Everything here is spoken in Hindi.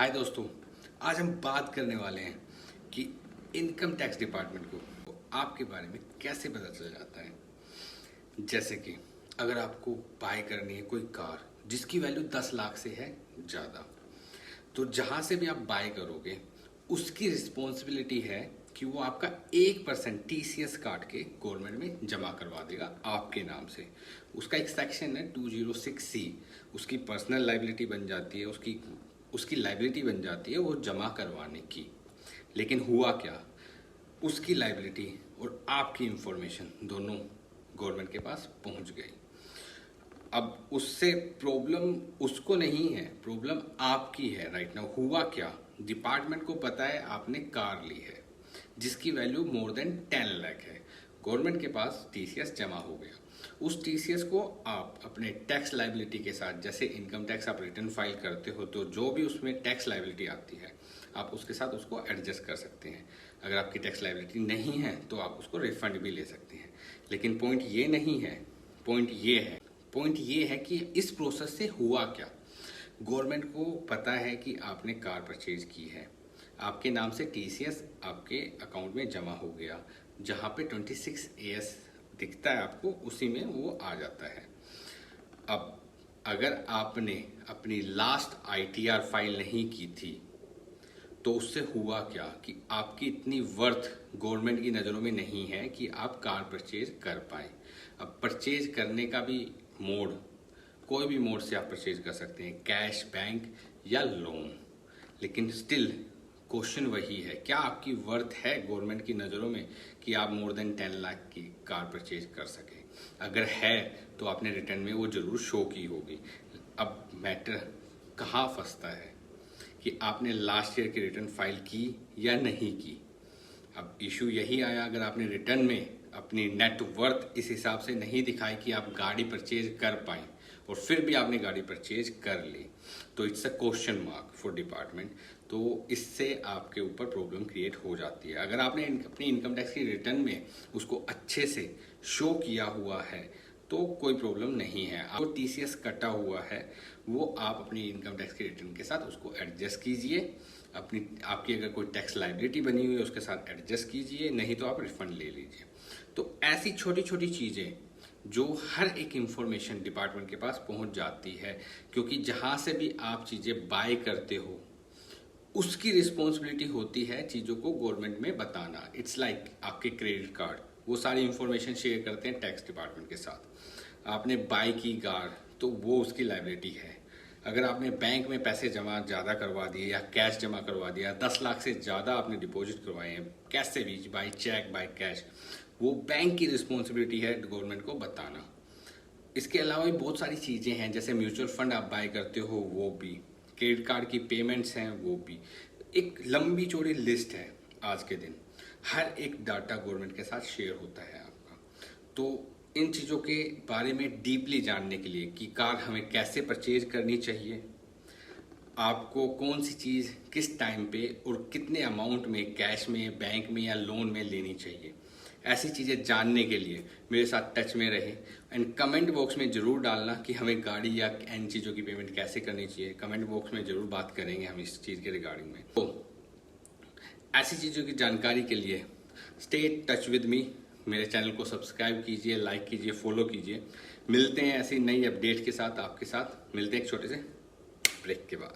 हाय दोस्तों, आज हम बात करने वाले हैं कि इनकम टैक्स डिपार्टमेंट को आपके बारे में कैसे पता चल जाता है। जैसे कि अगर आपको बाय करनी है कोई कार जिसकी वैल्यू 10 लाख से है ज़्यादा, तो जहाँ से भी आप बाय करोगे उसकी रिस्पॉन्सिबिलिटी है कि वो आपका 1% TCS काट के गवर्नमेंट में जमा करवा देगा आपके नाम से। उसका एक सेक्शन है 206C, उसकी पर्सनल लाइबिलिटी बन जाती है, उसकी लाइबिलिटी बन जाती है वो जमा करवाने की। लेकिन हुआ क्या, उसकी लाइबिलिटी और आपकी इंफॉर्मेशन दोनों गवर्नमेंट के पास पहुंच गई। अब उससे प्रॉब्लम उसको नहीं है, प्रॉब्लम आपकी है राइट नाउ। हुआ क्या, डिपार्टमेंट को पता है आपने कार ली है जिसकी वैल्यू मोर देन 10 लाख है, गवर्नमेंट के पास TCS जमा हो गया। उस TCS को आप अपने टैक्स लाइबिलिटी के साथ, जैसे इनकम टैक्स आप रिटर्न फाइल करते हो तो जो भी उसमें टैक्स लाइबिलिटी आती है आप उसके साथ उसको एडजस्ट कर सकते हैं। अगर आपकी टैक्स लाइबिलिटी नहीं है तो आप उसको रिफंड भी ले सकते हैं। लेकिन पॉइंट ये नहीं है, पॉइंट ये है कि इस प्रोसेस से हुआ क्या। गवर्नमेंट को पता है कि आपने कार परचेज की है, आपके नाम से TCS आपके अकाउंट में जमा हो गया, जहाँ पे 26AS दिखता है आपको उसी में वो आ जाता है। अब अगर आपने अपनी लास्ट ITR फाइल नहीं की थी तो उससे हुआ क्या कि आपकी इतनी वर्थ गवर्नमेंट की नज़रों में नहीं है कि आप कार परचेज कर पाए। अब परचेज करने का भी मोड, कोई भी मोड से आप परचेज कर सकते हैं, कैश, बैंक या लोन। लेकिन स्टिल क्वेश्चन वही है, क्या आपकी वर्थ है गवर्नमेंट की नज़रों में कि आप मोर देन 10 लाख की कार परचेज कर सकें। अगर है तो आपने रिटर्न में वो जरूर शो की होगी। अब मैटर कहाँ फंसता है कि आपने लास्ट ईयर की रिटर्न फाइल की या नहीं की। अब इशू यही आया, अगर आपने रिटर्न में अपनी नेट वर्थ इस हिसाब से नहीं दिखाई कि आप गाड़ी परचेज कर पाए और फिर भी आपने गाड़ी परचेज कर ली, तो it's a question mark for department. तो इससे आपके ऊपर प्रॉब्लम क्रिएट हो जाती है। अगर आपने अपनी इनकम टैक्स की रिटर्न में उसको अच्छे से शो किया हुआ है तो कोई प्रॉब्लम नहीं है। आपको TCS कटा हुआ है वो आप अपनी इनकम टैक्स की रिटर्न के साथ उसको एडजस्ट कीजिए। आपकी अगर कोई टैक्स लाइबिलिटी बनी हुई है उसके साथ एडजस्ट कीजिए, नहीं तो आप रिफंड ले लीजिए। तो ऐसी छोटी छोटी चीज़ें जो हर एक इंफॉर्मेशन डिपार्टमेंट के पास पहुंच जाती है, क्योंकि जहां से भी आप चीज़ें बाय करते हो उसकी रिस्पॉन्सिबिलिटी होती है चीज़ों को गवर्नमेंट में बताना। इट्स लाइक आपके क्रेडिट कार्ड, वो सारी इंफॉर्मेशन शेयर करते हैं टैक्स डिपार्टमेंट के साथ। आपने बाय की कार तो वो उसकी लाइबिलिटी है। अगर आपने बैंक में पैसे जमा ज़्यादा करवा दिए या कैश जमा करवा दिया, 10 लाख से ज़्यादा आपने डिपॉजिट करवाए हैं कैसे भी, बाय चेक बाय कैश, वो बैंक की रिस्पॉन्सिबिलिटी है गवर्नमेंट को बताना। इसके अलावा भी बहुत सारी चीज़ें हैं, जैसे म्यूचुअल फंड आप बाय करते हो वो भी, क्रेडिट कार्ड की पेमेंट्स हैं वो भी, एक लंबी चौड़ी लिस्ट है। आज के दिन हर एक डाटा गवर्नमेंट के साथ शेयर होता है आपका। तो इन चीज़ों के बारे में डीपली जानने के लिए कि कार हमें कैसे परचेज करनी चाहिए, आपको कौन सी चीज़ किस टाइम पे और कितने अमाउंट में कैश में, बैंक में या लोन में लेनी चाहिए, ऐसी चीज़ें जानने के लिए मेरे साथ टच में रहे। एंड कमेंट बॉक्स में ज़रूर डालना कि हमें गाड़ी या इन चीज़ों की पेमेंट कैसे करनी चाहिए। कमेंट बॉक्स में ज़रूर बात करेंगे हम इस चीज़ के रिगार्डिंग में। तो ऐसी चीज़ों की जानकारी के लिए स्टे टच विद मी, मेरे चैनल को सब्सक्राइब कीजिए, लाइक कीजिए, फॉलो कीजिए। मिलते हैं ऐसी नई अपडेट के साथ, आपके साथ मिलते हैं एक छोटे से ब्रेक के बाद।